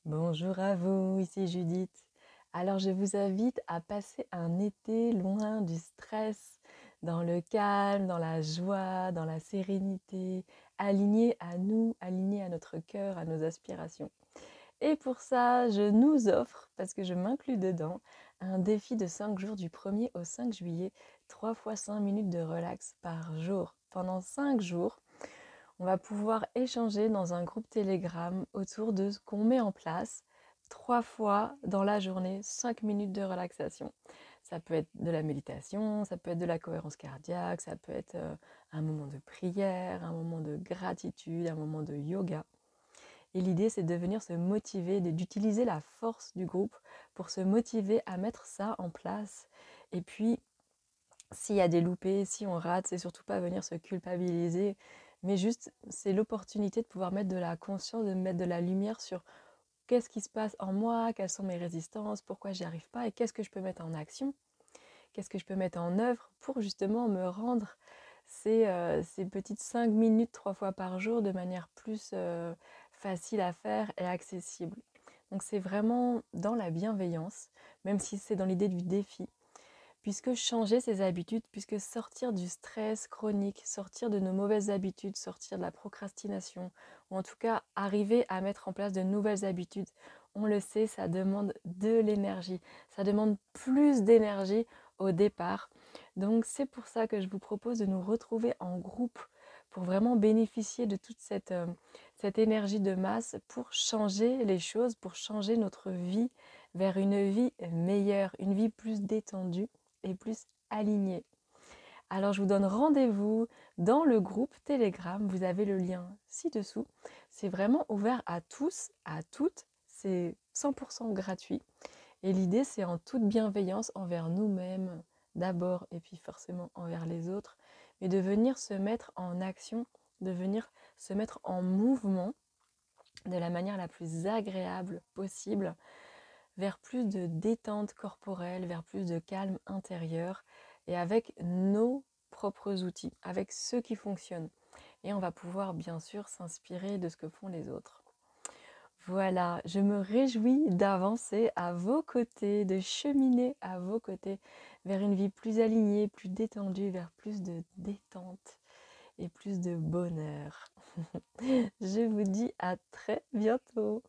Bonjour à vous, ici Judith. Alors je vous invite à passer un été loin du stress, dans le calme, dans la joie, dans la sérénité, aligné à nous, aligné à notre cœur, à nos aspirations. Et pour ça, je nous offre, parce que je m'inclus dedans, un défi de 5 jours du 1er au 5 juillet, 3 fois 5 minutes de relax par jour. Pendant 5 jours, on va pouvoir échanger dans un groupe Telegram autour de ce qu'on met en place 3 fois dans la journée, 5 minutes de relaxation. Ça peut être de la méditation, ça peut être de la cohérence cardiaque, ça peut être un moment de prière, un moment de gratitude, un moment de yoga. Et l'idée, c'est de venir se motiver, d'utiliser la force du groupe pour se motiver à mettre ça en place. Et puis, s'il y a des loupés, si on rate, c'est surtout pas venir se culpabiliser, mais juste c'est l'opportunité de pouvoir mettre de la conscience, de mettre de la lumière sur qu'est-ce qui se passe en moi, quelles sont mes résistances, pourquoi j'y arrive pas et qu'est-ce que je peux mettre en action, qu'est-ce que je peux mettre en œuvre pour justement me rendre ces petites 5 minutes 3 fois par jour de manière plus facile à faire et accessible. Donc c'est vraiment dans la bienveillance, même si c'est dans l'idée du défi, puisque changer ses habitudes, puisque sortir du stress chronique, sortir de nos mauvaises habitudes, sortir de la procrastination, ou en tout cas arriver à mettre en place de nouvelles habitudes, on le sait, ça demande de l'énergie, ça demande plus d'énergie au départ. Donc c'est pour ça que je vous propose de nous retrouver en groupe pour vraiment bénéficier de toute cette énergie de masse pour changer les choses, pour changer notre vie vers une vie meilleure, une vie plus détendue et plus alignée. Alors je vous donne rendez-vous dans le groupe Telegram, vous avez le lien ci-dessous. C'est vraiment ouvert à tous, à toutes, c'est 100% gratuit. Et l'idée c'est en toute bienveillance envers nous-mêmes d'abord et puis forcément envers les autres, mais de venir se mettre en action, de venir se mettre en mouvement de la manière la plus agréable possible vers plus de détente corporelle, vers plus de calme intérieur et avec nos propres outils, avec ceux qui fonctionnent. Et on va pouvoir bien sûr s'inspirer de ce que font les autres. Voilà, je me réjouis d'avancer à vos côtés, de cheminer à vos côtés vers une vie plus alignée, plus détendue, vers plus de détente et plus de bonheur. Je vous dis à très bientôt.